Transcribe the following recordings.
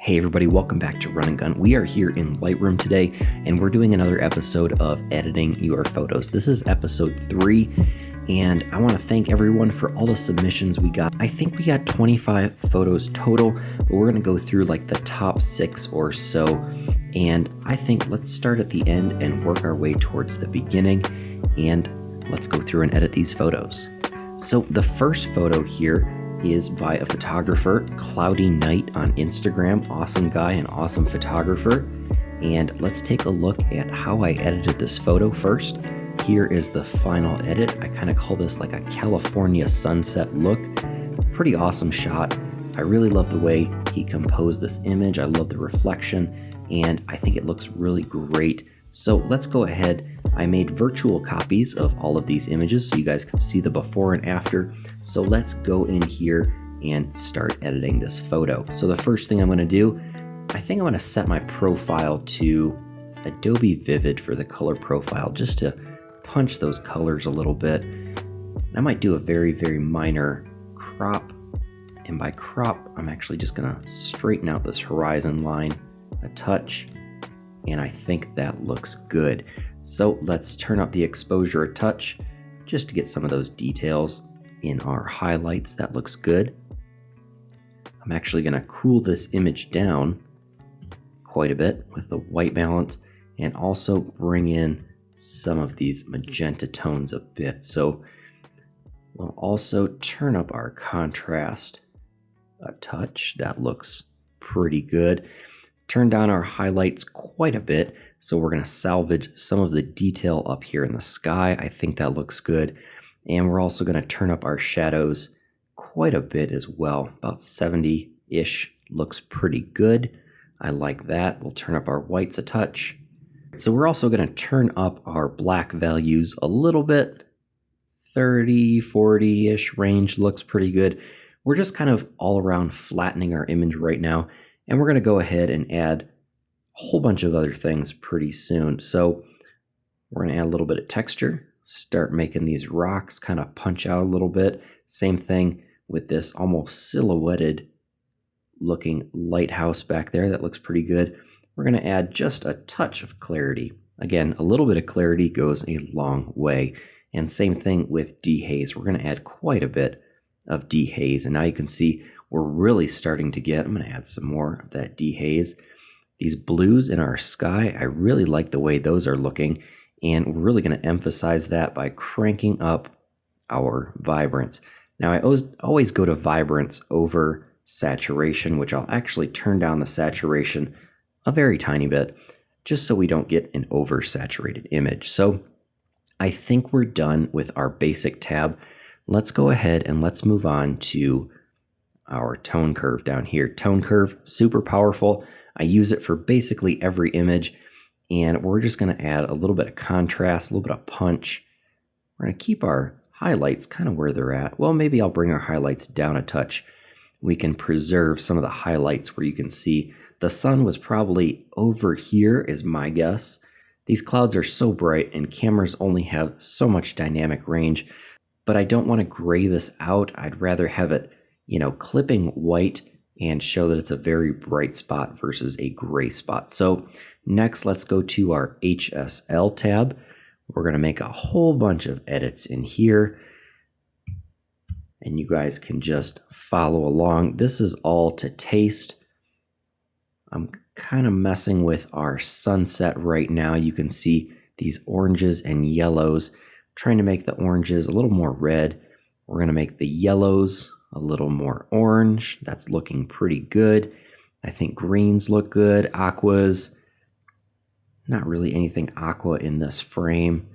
Hey everybody, welcome back to Run and Gun. We are here in Lightroom today, and we're doing another episode of editing your photos. This is episode 3, and I want to thank everyone for all the submissions we got. I think we got 25 photos total, but we're going to go through like the top 6 or so, and I think let's start at the end and work our way towards the beginning, and let's go through and edit these photos. So the first photo here is by a photographer, Cloudy Night on Instagram. Awesome guy and awesome photographer. And let's take a look at how I edited this photo first. Here is the final edit. I kind of call this like a California sunset look. Pretty awesome shot. I really love the way he composed this image. I love the reflection, and I think it looks really great. So let's go ahead. I made virtual copies of all of these images so you guys can see the before and after. So let's go in here and start editing this photo. So the first thing I'm going to do, I think I'm going to set my profile to Adobe Vivid for the color profile, just to punch those colors a little bit. I might do a very, very minor crop. And by crop, I'm actually just going to straighten out this horizon line a touch. And I think that looks good. So let's turn up the exposure a touch just to get some of those details in our highlights. That looks good. I'm actually going to cool this image down quite a bit with the white balance, and also bring in some of these magenta tones a bit. So we'll also turn up our contrast a touch. That looks pretty good. Turn down our highlights quite a bit, so we're going to salvage some of the detail up here in the sky. I think that looks good. And we're also going to turn up our shadows quite a bit as well. About 70-ish looks pretty good. I like that. We'll turn up our whites a touch. So we're also going to turn up our black values a little bit. 30, 40-ish range looks pretty good. We're just kind of all around flattening our image right now. And we're going to go ahead and add a whole bunch of other things pretty soon. So we're going to add a little bit of texture, start making these rocks kind of punch out a little bit. Same thing with this almost silhouetted looking lighthouse back there. That looks pretty good. We're going to add just a touch of clarity. Again, a little bit of clarity goes a long way. And same thing with dehaze. We're going to add quite a bit of dehaze. And now you can see we're really starting to get, I'm going to add some more of that dehaze. These blues in our sky, I really like the way those are looking, and we're really going to emphasize that by cranking up our vibrance. Now I always go to vibrance over saturation, which I'll actually turn down the saturation a very tiny bit, just so we don't get an oversaturated image. So I think we're done with our basic tab. Let's go ahead and let's move on to our tone curve down here. Tone curve, super powerful. I use it for basically every image, and we're just going to add a little bit of contrast, a little bit of punch. We're going to keep our highlights kind of where they're at. Well, maybe I'll bring our highlights down a touch. We can preserve some of the highlights where you can see the sun was probably over here is my guess. These clouds are so bright and cameras only have so much dynamic range, but I don't want to gray this out. I'd rather have it clipping white and show that it's a very bright spot versus a gray spot. So next, let's go to our HSL tab. We're going to make a whole bunch of edits in here, and you guys can just follow along. This is all to taste. I'm kind of messing with our sunset right now. You can see these oranges and yellows, trying to make the oranges a little more red. We're going to make the yellows a little more orange. That's looking pretty good. I think greens look good. Aquas, not really anything aqua in this frame,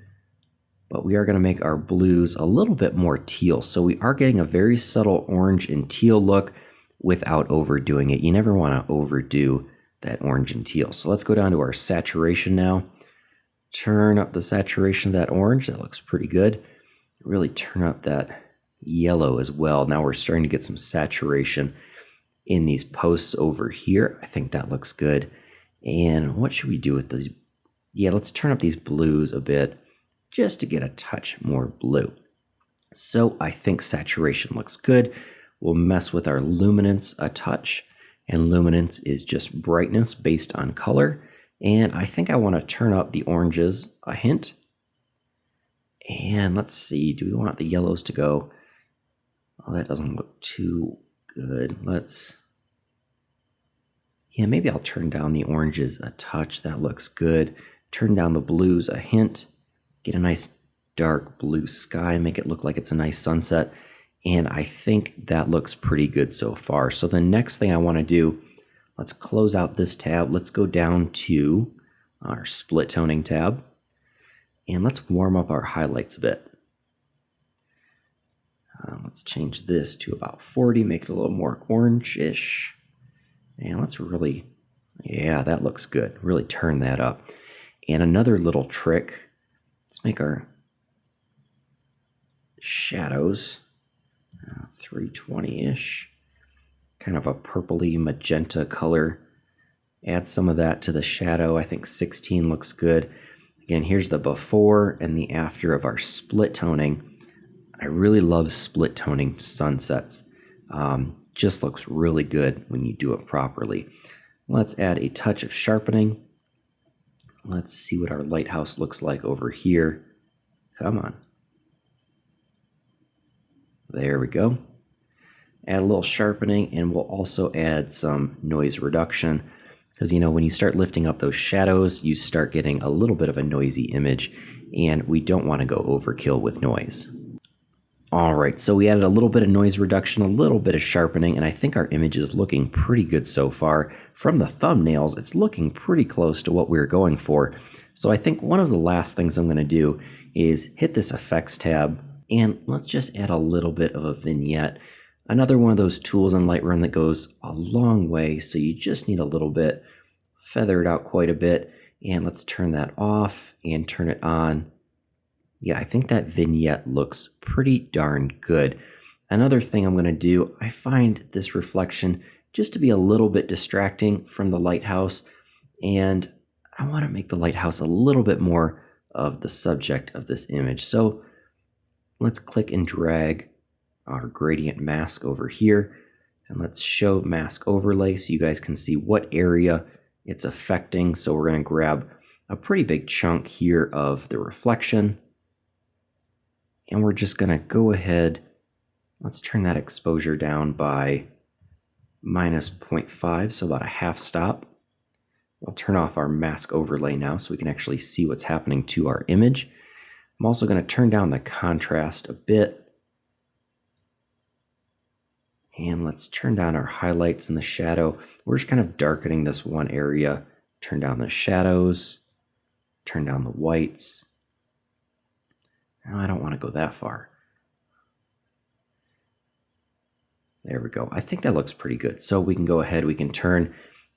but we are going to make our blues a little bit more teal. So we are getting a very subtle orange and teal look without overdoing it. You never want to overdo that orange and teal. So let's go down to our saturation now. Turn up the saturation of that orange. That looks pretty good. Really turn up that yellow as well. Now we're starting to get some saturation in these posts over here. I think that looks good. And what should we do with these? Yeah, let's turn up these blues a bit just to get a touch more blue. So I think saturation looks good. We'll mess with our luminance a touch. and luminance is just brightness based on color. And I think I want to turn up the oranges a hint. And let's see, do we want the yellows to go? Oh, that doesn't look too good. Yeah, maybe I'll turn down the oranges a touch. That looks good. Turn down the blues a hint. Get a nice dark blue sky, make it look like it's a nice sunset. And I think that looks pretty good so far. So the next thing I want to do, let's close out this tab. Let's go down to our split toning tab. And let's warm up our highlights a bit. Let's change this to about 40, make it a little more orange-ish. And let's really, yeah, that looks good. Really turn that up. And another little trick, let's make our shadows 320-ish, kind of a purpley magenta color. Add some of that to the shadow. I think 16 looks good. Again, here's the before and the after of our split toning. I really love split toning sunsets. Just looks really good when you do it properly. Let's add a touch of sharpening. Let's see what our lighthouse looks like over here. Come on. There we go. Add a little sharpening, and we'll also add some noise reduction. Because, you know, when you start lifting up those shadows, you start getting a little bit of a noisy image, and we don't want to go overkill with noise. All right, so we added a little bit of noise reduction, a little bit of sharpening, and I think our image is looking pretty good so far. From the thumbnails, it's looking pretty close to what we were going for. So I think one of the last things I'm going to do is hit this effects tab, and let's just add a little bit of a vignette. Another one of those tools in Lightroom that goes a long way, so you just need a little bit. Feather it out quite a bit, and let's turn that off and turn it on. Yeah, I think that vignette looks pretty darn good. Another thing I'm going to do, I find this reflection just to be a little bit distracting from the lighthouse, and I want to make the lighthouse a little bit more of the subject of this image. So let's click and drag our gradient mask over here, and let's show mask overlay so you guys can see what area it's affecting. So we're going to grab a pretty big chunk here of the reflection, and we're just going to go ahead, let's turn that exposure down by -0.5, so about a half stop. We'll turn off our mask overlay now so we can actually see what's happening to our image. I'm also going to turn down the contrast a bit. And let's turn down our highlights and the shadow. We're just kind of darkening this one area. Turn down the shadows, turn down the whites. No, I don't want to go that far. There we go. I think that looks pretty good. So we can go ahead, we can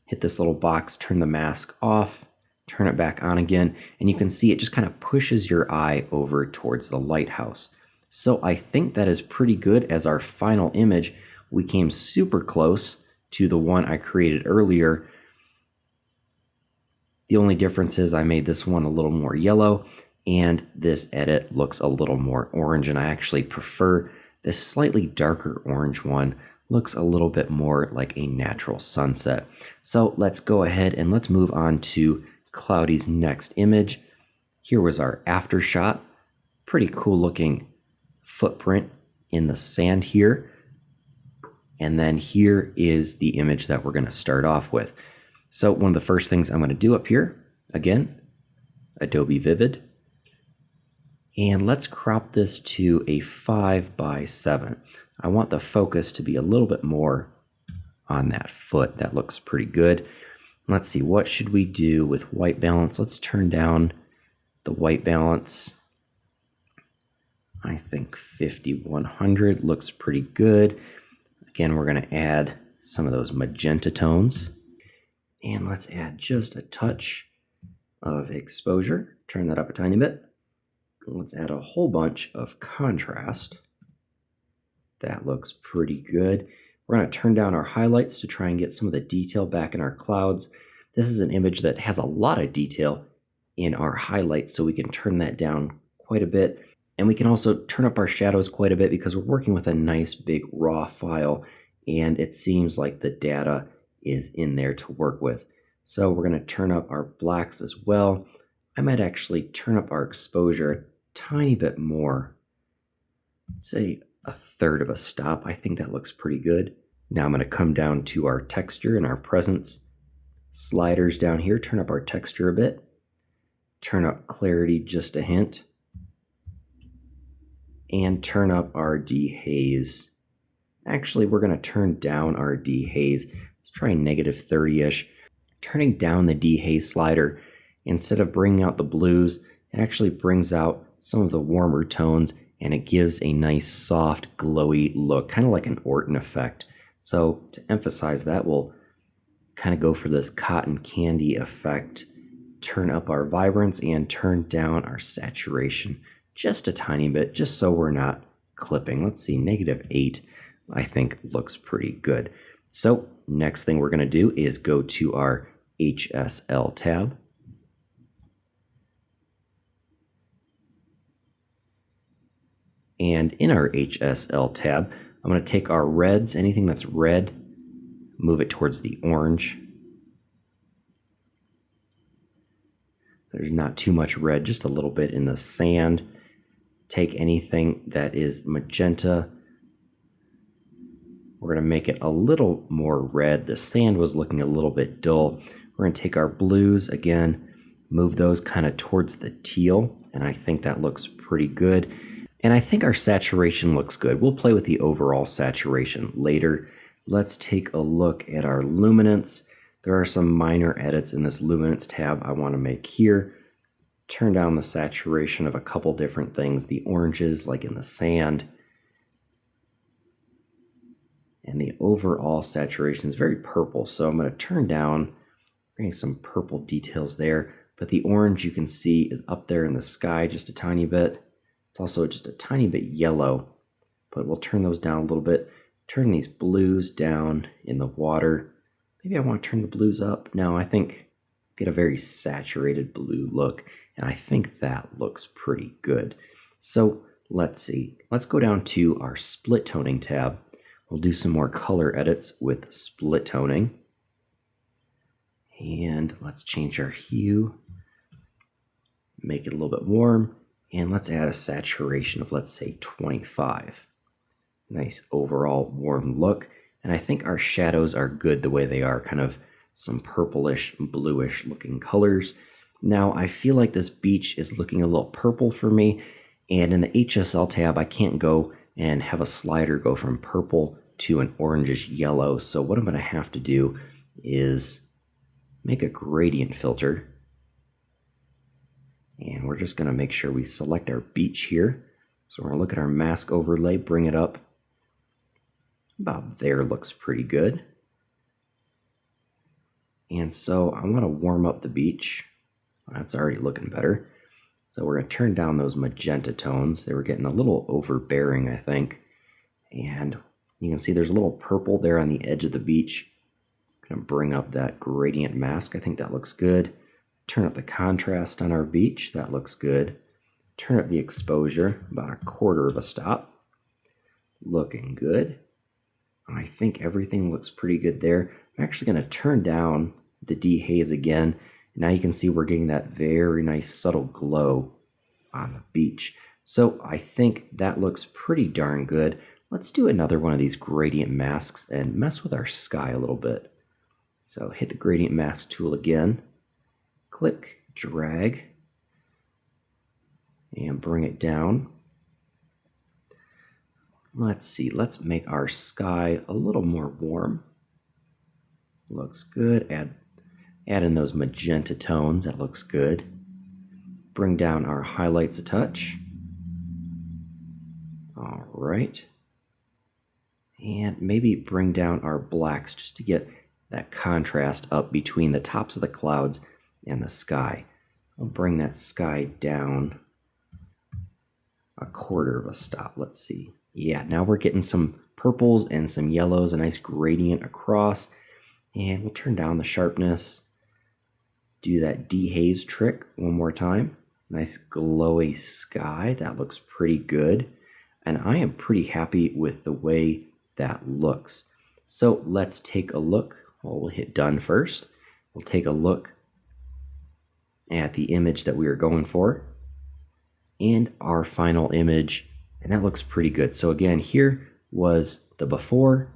hit this little box, turn the mask off, turn it back on again, and you can see it just kind of pushes your eye over towards the lighthouse. So I think that is pretty good as our final image. We came super close to the one I created earlier. The only difference is I made this one a little more yellow, and this edit looks a little more orange, and I actually prefer this slightly darker orange one. Looks a little bit more like a natural sunset. So let's go ahead and let's move on to Cloudy's next image. Here was our after shot. Pretty cool looking footprint in the sand here. And then here is the image that we're going to start off with. So one of the first things I'm going to do up here, again, Adobe Vivid. And let's crop this to a 5:7. I want the focus to be a little bit more on that foot. That looks pretty good. Let's see, what should we do with white balance? Let's turn down the white balance. I think 5100 looks pretty good. Again, we're going to add some of those magenta tones. And let's add just a touch of exposure. Turn that up a tiny bit. Let's add a whole bunch of contrast. That looks pretty good. We're going to turn down our highlights to try and get some of the detail back in our clouds. This is an image that has a lot of detail in our highlights, so we can turn that down quite a bit. And we can also turn up our shadows quite a bit because we're working with a nice big raw file, and it seems like the data is in there to work with. So we're going to turn up our blacks as well. I might actually turn up our exposure a tiny bit more. Say a third of a stop. I think that looks pretty good. Now I'm going to come down to our texture and our presence sliders down here, turn up our texture a bit, turn up clarity just a hint, and turn up our dehaze. Actually, we're going to turn down our dehaze. Let's try negative 30-ish. Turning down the dehaze slider, instead of bringing out the blues, it actually brings out some of the warmer tones, and it gives a nice soft glowy look, kind of like an Orton effect. So to emphasize that, we'll kind of go for this cotton candy effect, turn up our vibrance and turn down our saturation just a tiny bit, just so we're not clipping. Let's see, negative 8 I think looks pretty good. So next thing we're going to do is go to our HSL tab. And in our HSL tab, I'm going to take our reds, anything that's red, move it towards the orange. There's not too much red, just a little bit in the sand. Take anything that is magenta. We're going to make it a little more red. The sand was looking a little bit dull. We're going to take our blues again, move those kind of towards the teal, and I think that looks pretty good. And I think our saturation looks good. We'll play with the overall saturation later. Let's take a look at our luminance. There are some minor edits in this luminance tab I want to make here. Turn down the saturation of a couple different things. The oranges, like in the sand. And the overall saturation is very purple, so I'm going to turn down, bringing some purple details there. But the orange, you can see, is up there in the sky just a tiny bit. It's also just a tiny bit yellow, but we'll turn those down a little bit. Turn these blues down in the water. Maybe I want to turn the blues up. No, I think get a very saturated blue look, and I think that looks pretty good. So let's see. Let's go down to our split toning tab. We'll do some more color edits with split toning. And let's change our hue. Make it a little bit warm. And let's add a saturation of, let's say, 25. Nice overall warm look. And I think our shadows are good the way they are, kind of some purplish, bluish looking colors. Now, I feel like this beach is looking a little purple for me. And in the HSL tab, I can't go and have a slider go from purple to an orangish yellow. So what I'm going to have to do is make a gradient filter. And we're just going to make sure we select our beach here. So we're going to look at our mask overlay, bring it up. About there looks pretty good. And so I want to warm up the beach. That's already looking better. So we're going to turn down those magenta tones. They were getting a little overbearing, I think. And you can see there's a little purple there on the edge of the beach. I'm going to bring up that gradient mask. I think that looks good. Turn up the contrast on our beach. That looks good. Turn up the exposure, about a quarter of a stop. Looking good. I think everything looks pretty good there. I'm actually going to turn down the dehaze again. Now you can see we're getting that very nice subtle glow on the beach. So I think that looks pretty darn good. Let's do another one of these gradient masks and mess with our sky a little bit. So hit the gradient mask tool again. Click, drag, and bring it down. Let's see, let's make our sky a little more warm. Looks good. Add in those magenta tones. That looks good. Bring down our highlights a touch. All right. And maybe bring down our blacks just to get that contrast up between the tops of the clouds and the sky. I'll bring that sky down a quarter of a stop. Let's see. Yeah, now we're getting some purples and some yellows, a nice gradient across. And we'll turn down the sharpness. Do that dehaze trick one more time. Nice glowy sky. That looks pretty good. And I am pretty happy with the way that looks. So let's take a look. Well, we'll hit done first. We'll take a look at the image that we are going for and our final image, and that looks pretty good. So again, here was the before,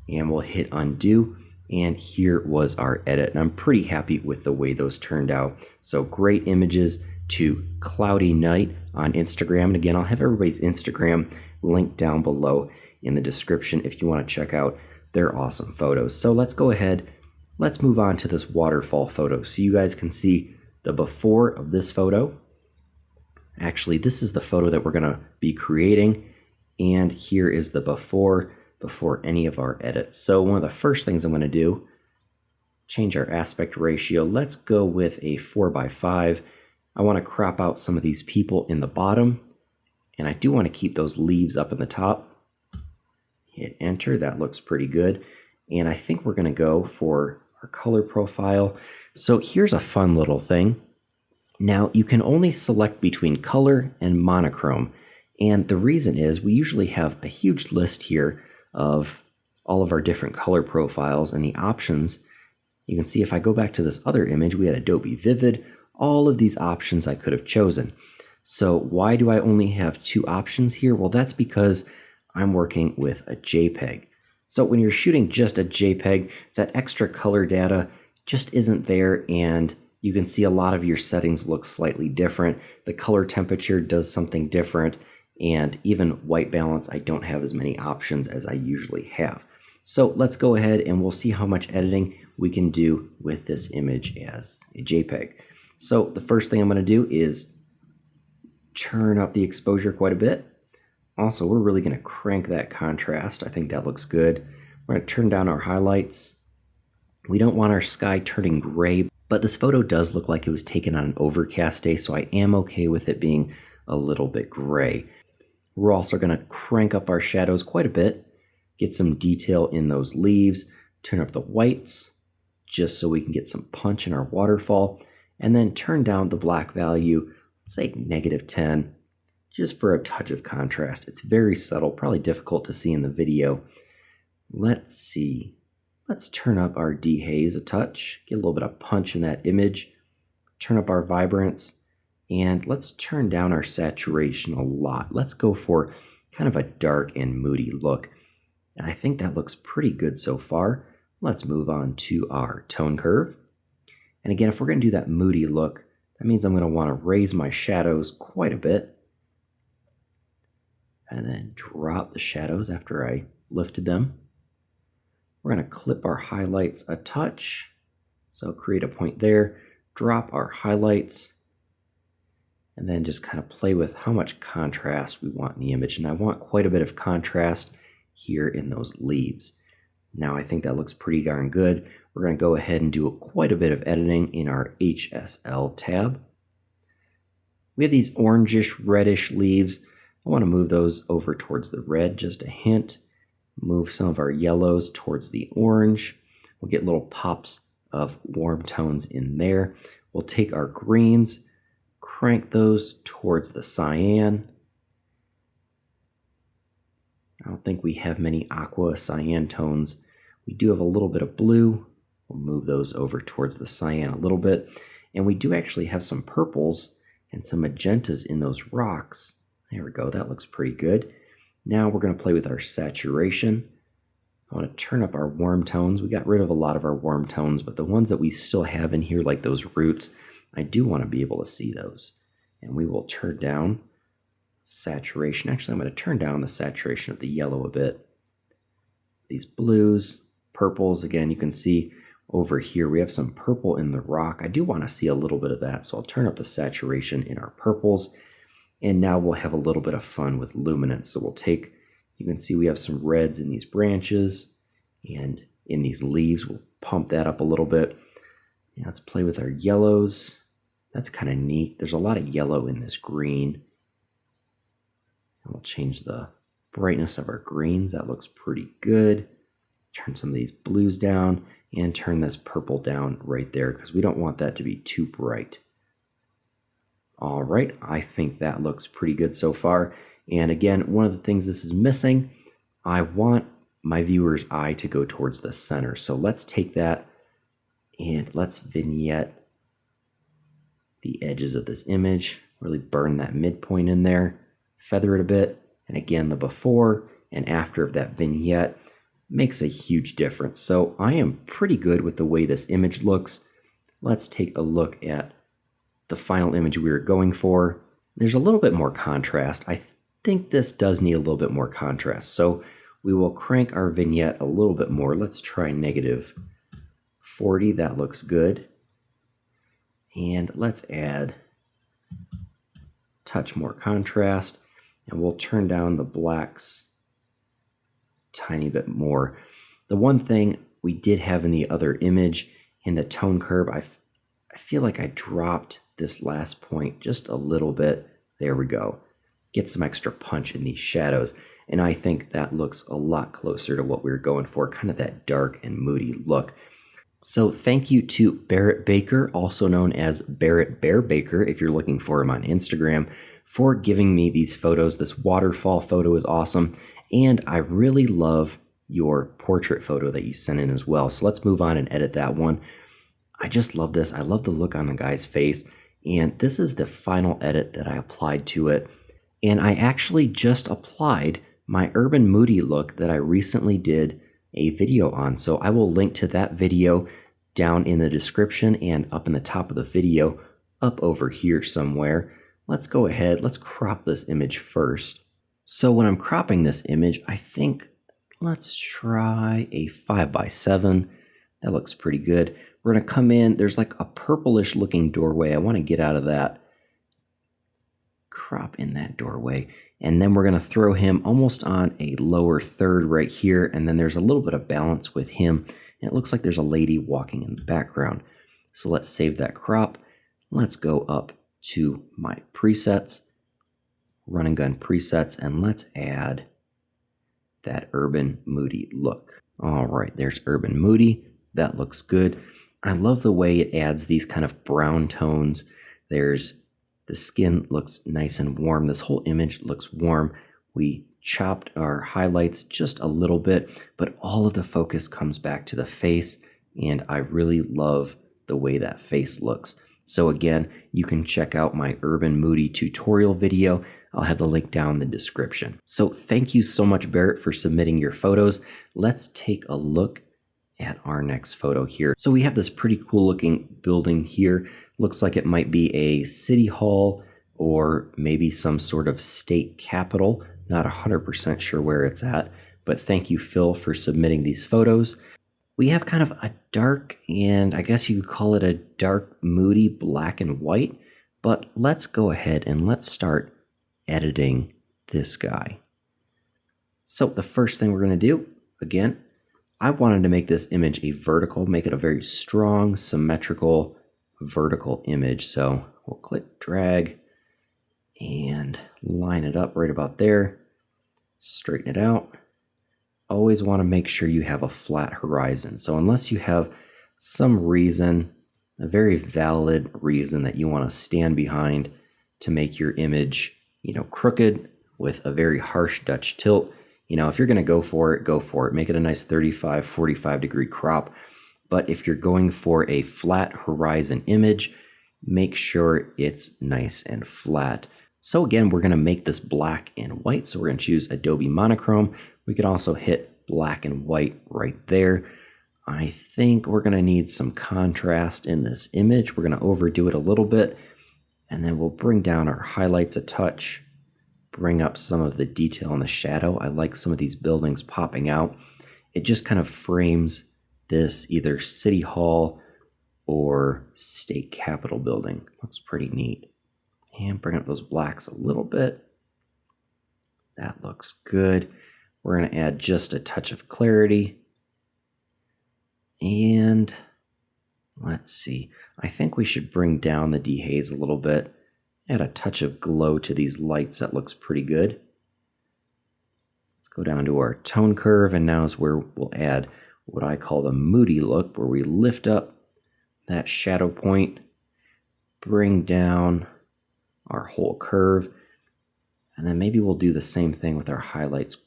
and we'll hit undo, and here was our edit, and I'm pretty happy with the way those turned out. So great images to cloudy night on Instagram, and again, I'll have everybody's Instagram linked down below in the description if you want to check out their awesome photos. So let's go ahead, let's move on to this waterfall photo so you guys can see the before of this photo. Actually, this is the photo that we're going to be creating, and here is the before any of our edits. So one of the first things I'm going to do, change our aspect ratio. Let's go with a 4:5. I want to crop out some of these people in the bottom, and I do want to keep those leaves up in the top. Hit enter, that looks pretty good. And I think we're going to go for our color profile. So here's a fun little thing. Now you can only select between color and monochrome. And the reason is we usually have a huge list here of all of our different color profiles and the options. You can see if I go back to this other image, we had Adobe Vivid, all of these options I could have chosen. So why do I only have 2 options here? Well, that's because I'm working with a JPEG. So when you're shooting just a JPEG, that extra color data just isn't there, and you can see a lot of your settings look slightly different. The color temperature does something different, and even white balance, I don't have as many options as I usually have. So let's go ahead and we'll see how much editing we can do with this image as a JPEG. So the first thing I'm going to do is turn up the exposure quite a bit. Also, we're really going to crank that contrast. I think that looks good. We're going to turn down our highlights. We don't want our sky turning gray, but this photo does look like it was taken on an overcast day, so I am okay with it being a little bit gray. We're also going to crank up our shadows quite a bit, get some detail in those leaves, turn up the whites, just so we can get some punch in our waterfall, and then turn down the black value, let's say -10. Just for a touch of contrast. It's very subtle, probably difficult to see in the video. Let's see. Let's turn up our dehaze a touch, get a little bit of punch in that image, turn up our vibrance, and let's turn down our saturation a lot. Let's go for kind of a dark and moody look. And I think that looks pretty good so far. Let's move on to our tone curve. And again, if we're going to do that moody look, that means I'm going to want to raise my shadows quite a bit, and then drop the shadows after I lifted them. We're going to clip our highlights a touch. So create a point there, drop our highlights, and then just kind of play with how much contrast we want in the image. And I want quite a bit of contrast here in those leaves. Now I think that looks pretty darn good. We're going to go ahead and do quite a bit of editing in our HSL tab. We have these orangish, reddish leaves. I want to move those over towards the red, just a hint. Move some of our yellows towards the orange. We'll get little pops of warm tones in there. We'll take our greens, crank those towards the cyan. I don't think we have many aqua cyan tones. We do have a little bit of blue. We'll move those over towards the cyan a little bit. And we do actually have some purples and some magentas in those rocks. There we go, that looks pretty good. Now we're going to play with our saturation. I want to turn up our warm tones. We got rid of a lot of our warm tones, but the ones that we still have in here, like those roots, I do want to be able to see those. And we will turn down saturation. Actually, I'm going to turn down the saturation of the yellow a bit. These blues, purples, again, you can see over here we have some purple in the rock. I do want to see a little bit of that, so I'll turn up the saturation in our purples. And now we'll have a little bit of fun with luminance. So we'll take, you can see we have some reds in these branches and in these leaves. We'll pump that up a little bit. And let's play with our yellows. That's kind of neat. There's a lot of yellow in this green. And we'll change the brightness of our greens. That looks pretty good. Turn some of these blues down and turn this purple down right there because we don't want that to be too bright. All right, I think that looks pretty good so far. And again, one of the things this is missing, I want my viewer's eye to go towards the center. So let's take that and let's vignette the edges of this image, really burn that midpoint in there, feather it a bit, and again, the before and after of that vignette makes a huge difference. So I am pretty good with the way this image looks. Let's take a look at the final image we were going for. There's a little bit more contrast. I think this does need a little bit more contrast. So we will crank our vignette a little bit more. Let's try -40. That looks good. And let's add a touch more contrast. And we'll turn down the blacks a tiny bit more. The one thing we did have in the other image, in the tone curve, I feel like I dropped this last point just a little bit. There we go. Get some extra punch in these shadows. And I think that looks a lot closer to what we were going for, kind of that dark and moody look. So thank you to Barrett Baker, also known as barrettbearbaker, if you're looking for him on Instagram, for giving me these photos. This waterfall photo is awesome. And I really love your portrait photo that you sent in as well. So let's move on and edit that one. I just love this. I love the look on the guy's face. And this is the final edit that I applied to it. And I actually just applied my urban moody look that I recently did a video on. So I will link to that video down in the description and up in the top of the video, up over here somewhere. Let's go ahead, let's crop this image first. So when I'm cropping this image, I think let's try a 5:7. That looks pretty good. We're gonna come in, there's like a purplish looking doorway. I wanna get out of that. Crop in that doorway. And then we're going to throw him almost on a lower third right here. And then there's a little bit of balance with him. And it looks like there's a lady walking in the background. So let's save that crop. Let's go up to my presets, run and gun presets, and let's add that urban moody look. All right, there's urban moody. That looks good. I love the way it adds these kind of brown tones. The skin looks nice and warm. This whole image looks warm. We chopped our highlights just a little bit, but all of the focus comes back to the face, and I really love the way that face looks. So again, you can check out my Urban Moody tutorial video. I'll have the link down in the description. So thank you so much, Barrett, for submitting your photos. Let's take a look at our next photo here. So we have this pretty cool looking building here. Looks like it might be a city hall or maybe some sort of state capitol. Not 100% sure where it's at, but thank you, Phil, for submitting these photos. We have kind of a dark, and I guess you could call it a dark, moody black and white, but let's go ahead and let's start editing this guy. So the first thing we're going to do, again, I wanted to make this image a vertical, make it a very strong, symmetrical, vertical image. So we'll click drag and line it up right about there, straighten it out. Always want to make sure you have a flat horizon. So unless you have some reason, a very valid reason that you want to stand behind to make your image, crooked with a very harsh Dutch tilt, if you're going to go for it, go for it. Make it a nice 35, 45 degree crop. But if you're going for a flat horizon image, make sure it's nice and flat. So again, we're going to make this black and white. So we're going to choose Adobe Monochrome. We could also hit black and white right there. I think we're going to need some contrast in this image. We're going to overdo it a little bit, and then we'll bring down our highlights a touch, bring up some of the detail in the shadow. I like some of these buildings popping out. It just kind of frames this either city hall or state capitol building. Looks pretty neat. And bring up those blacks a little bit. That looks good. We're going to add just a touch of clarity. And let's see. I think we should bring down the dehaze a little bit. Add a touch of glow to these lights. That looks pretty good. Let's go down to our tone curve, and now is where we'll add what I call the moody look, where we lift up that shadow point, bring down our whole curve, and then maybe we'll do the same thing with our highlights.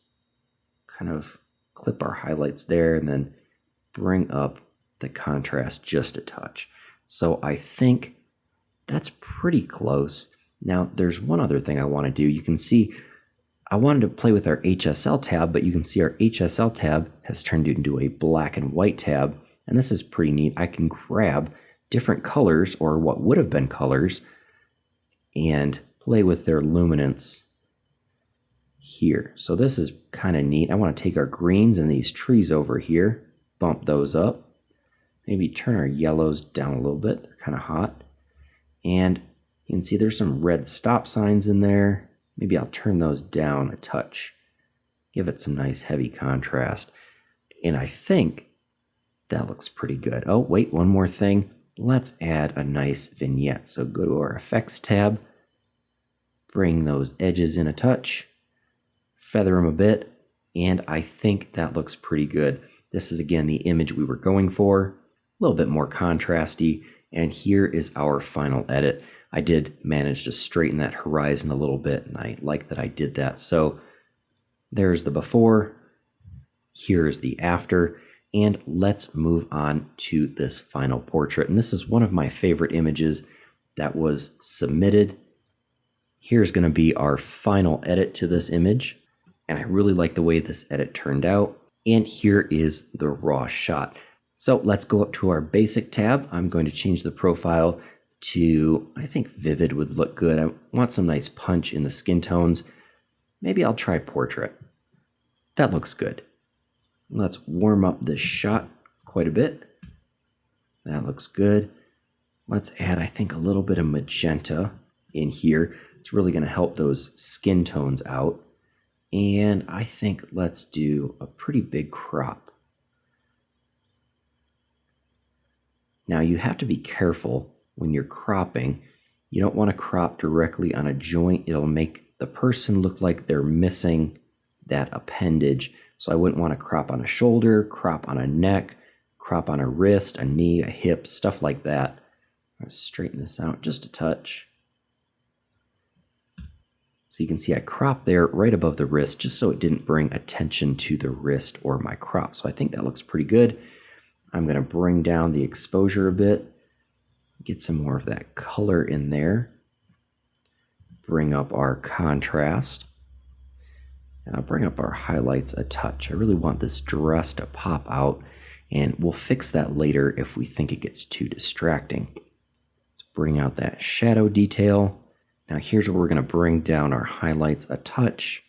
Kind of clip our highlights there and then bring up the contrast just a touch. So I think that's pretty close. Now there's one other thing I want to do. You can see I wanted to play with our HSL tab, but you can see our HSL tab has turned into a black and white tab, and this is pretty neat. I can grab different colors, or what would have been colors, and play with their luminance here. So this is kind of neat. I want to take our greens and these trees over here, bump those up, maybe turn our yellows down a little bit. They're kind of hot. And you can see there's some red stop signs in there. Maybe I'll turn those down a touch, give it some nice heavy contrast. And I think that looks pretty good. Oh, wait, one more thing. Let's add a nice vignette. So go to our effects tab, bring those edges in a touch, feather them a bit, and I think that looks pretty good. This is again the image we were going for, a little bit more contrasty, and here is our final edit. I did manage to straighten that horizon a little bit, and I like that I did that. So there's the before, here's the after, and let's move on to this final portrait. And this is one of my favorite images that was submitted. Here's going to be our final edit to this image, and I really like the way this edit turned out. And here is the raw shot. So let's go up to our basic tab. I'm going to change the profile to, I think vivid would look good. I want some nice punch in the skin tones. Maybe I'll try portrait. That looks good. Let's warm up this shot quite a bit. That looks good. Let's add, I think, a little bit of magenta in here. It's really going to help those skin tones out. And I think let's do a pretty big crop. Now you have to be careful when you're cropping. You don't want to crop directly on a joint. It'll make the person look like they're missing that appendage. So I wouldn't want to crop on a shoulder, crop on a neck, crop on a wrist, a knee, a hip, stuff like that. Let's straighten this out just a touch. So you can see I cropped there right above the wrist just so it didn't bring attention to the wrist or my crop. So I think that looks pretty good. I'm going to bring down the exposure a bit, get some more of that color in there, bring up our contrast, and I'll bring up our highlights a touch. I really want this dress to pop out, and we'll fix that later if we think it gets too distracting. Let's bring out that shadow detail. Now here's where we're going to bring down our highlights a touch,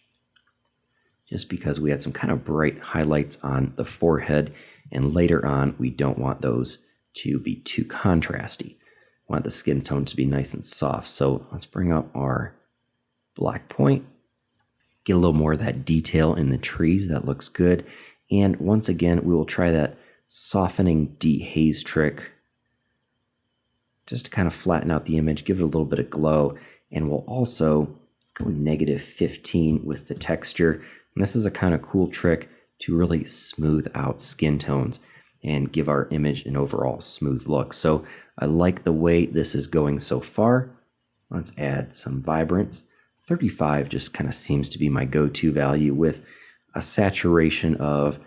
just because we had some kind of bright highlights on the forehead, and later on we don't want those to be too contrasty. We want the skin tone to be nice and soft. So let's bring up our black point, get a little more of that detail in the trees. That looks good. And once again, we will try that softening dehaze trick just to kind of flatten out the image, give it a little bit of glow. And we'll also, let's go -15 with the texture. And this is a kind of cool trick to really smooth out skin tones and give our image an overall smooth look. So I like the way this is going so far. Let's add some vibrance. 35 just kind of seems to be my go-to value with a saturation of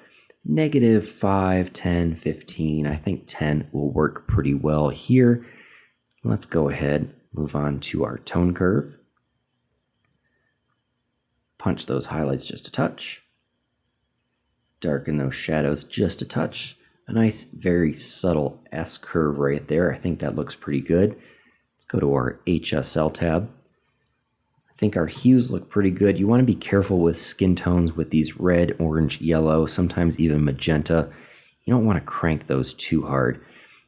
-5, 10, 15. I think 10 will work pretty well here. Let's go ahead, move on to our tone curve. Punch those highlights just a touch. Darken those shadows just a touch. A nice, very subtle S curve right there. I think that looks pretty good. Let's go to our HSL tab. I think our hues look pretty good. You want to be careful with skin tones with these red, orange, yellow, sometimes even magenta. You don't want to crank those too hard.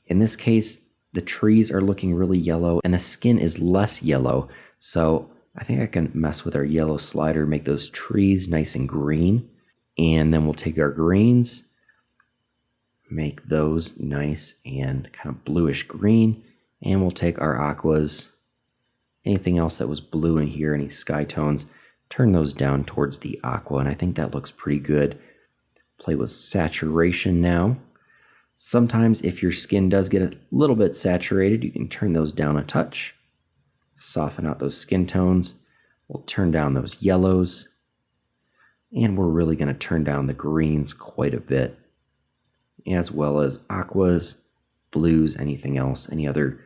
In this case, the trees are looking really yellow and the skin is less yellow. So I think I can mess with our yellow slider, make those trees nice and green. And then we'll take our greens, make those nice and kind of bluish green. And we'll take our aquas, anything else that was blue in here, any sky tones, turn those down towards the aqua. And I think that looks pretty good. Play with saturation now. Sometimes if your skin does get a little bit saturated, you can turn those down a touch. Soften out those skin tones. We'll turn down those yellows. And we're really going to turn down the greens quite a bit, as well as aquas, blues, anything else, any other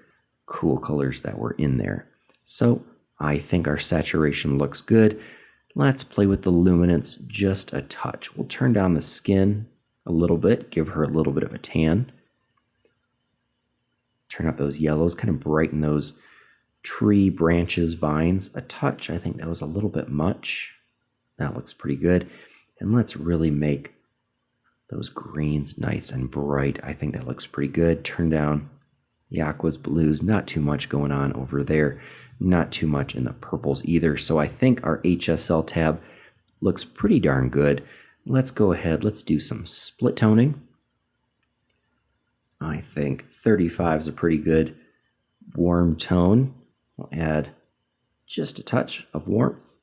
cool colors that were in there. So I think our saturation looks good. Let's play with the luminance just a touch. We'll turn down the skin a little bit, give her a little bit of a tan. Turn up those yellows, kind of brighten those tree branches, vines a touch. I think that was a little bit much. That looks pretty good. And let's really make those greens nice and bright. I think that looks pretty good. Turn down the aquas, blues, not too much going on over there. Not too much in the purples either. So I think our HSL tab looks pretty darn good. Let's go ahead, let's do some split toning. I think 35 is a pretty good warm tone. We'll add just a touch of warmth.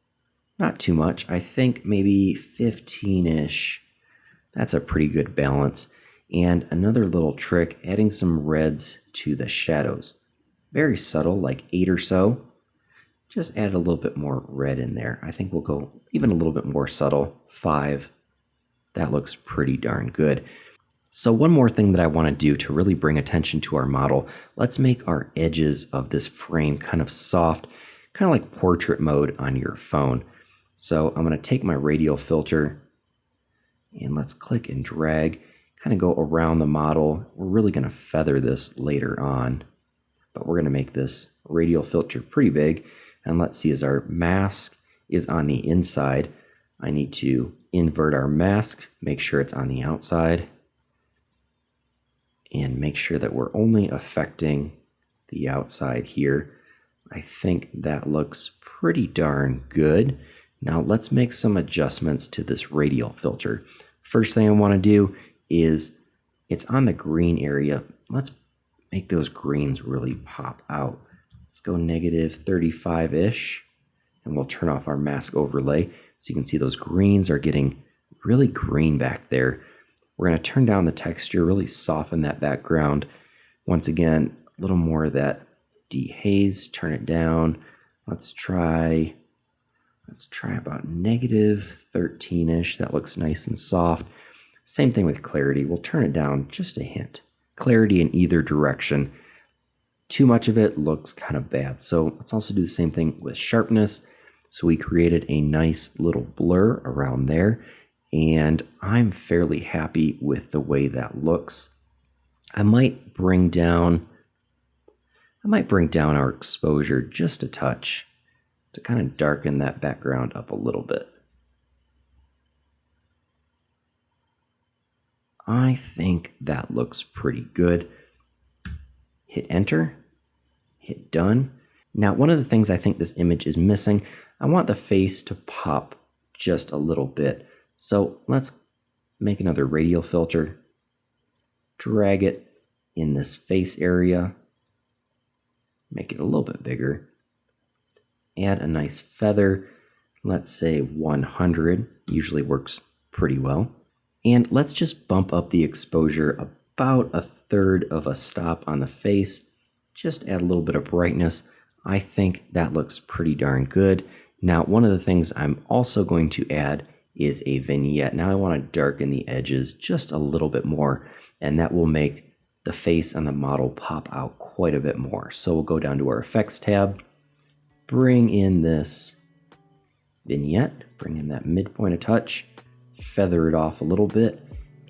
Not too much. I think maybe 15-ish. That's a pretty good balance. And another little trick, adding some reds to the shadows. Very subtle, like 8 or so. Just add a little bit more red in there. I think we'll go even a little bit more subtle, 5. That looks pretty darn good. So one more thing that I want to do to really bring attention to our model, let's make our edges of this frame kind of soft, kind of like portrait mode on your phone. So I'm going to take my radial filter and let's click and drag, kind of go around the model. We're really going to feather this later on, but we're going to make this radial filter pretty big. And let's see, as our mask is on the inside, I need to invert our mask, make sure it's on the outside, and make sure that we're only affecting the outside here. I think that looks pretty darn good. Now let's make some adjustments to this radial filter. First thing I want to do is, it's on the green area. Let's make those greens really pop out. Let's go negative 35-ish, and we'll turn off our mask overlay. So you can see those greens are getting really green back there. We're going to turn down the texture, really soften that background. Once again, a little more of that dehaze, turn it down. Let's try about negative 13-ish. That looks nice and soft. Same thing with clarity. We'll turn it down just a hint. Clarity in either direction. Too much of it looks kind of bad. So let's also do the same thing with sharpness. So we created a nice little blur around there, and I'm fairly happy with the way that looks. I might bring down our exposure just a touch to kind of darken that background up a little bit. I think that looks pretty good. Hit enter, hit done. Now, one of the things I think this image is missing, I want the face to pop just a little bit. So let's make another radial filter, drag it in this face area, make it a little bit bigger, add a nice feather, let's say 100, usually works pretty well. And let's just bump up the exposure about 1/3 of a stop on the face, just add a little bit of brightness. I think that looks pretty darn good. Now, one of the things I'm also going to add is a vignette. Now I want to darken the edges just a little bit more, and that will make the face on the model pop out quite a bit more. So we'll go down to our effects tab, bring in this vignette, bring in that midpoint a touch, feather it off a little bit,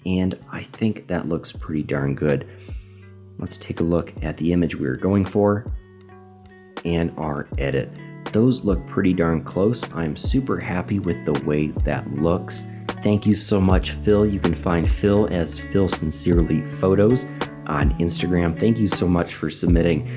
and I think that looks pretty darn good. Let's take a look at the image we were going for and our edit. Those look pretty darn close. I'm super happy with the way that looks. Thank you so much, Phil. You can find Phil as philsincerelyphotos on Instagram. Thank you so much for submitting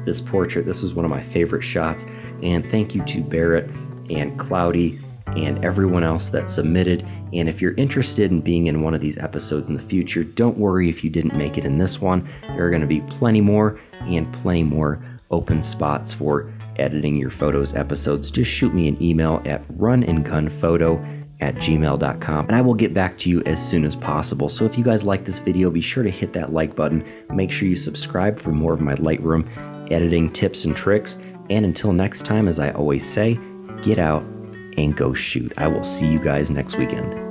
this portrait. This was one of my favorite shots. And thank you to Barrett and Cloudy and everyone else that submitted. And if you're interested in being in one of these episodes in the future, don't worry if you didn't make it in this one. There are going to be plenty more and plenty more open spots for editing your photos episodes. Just shoot me an email at runandgunphoto@gmail.com and I will get back to you as soon as possible. So if you guys like this video, be sure to hit that like button. Make sure you subscribe for more of my Lightroom editing tips and tricks. And until next time, as I always say, get out and go shoot. I will see you guys next weekend.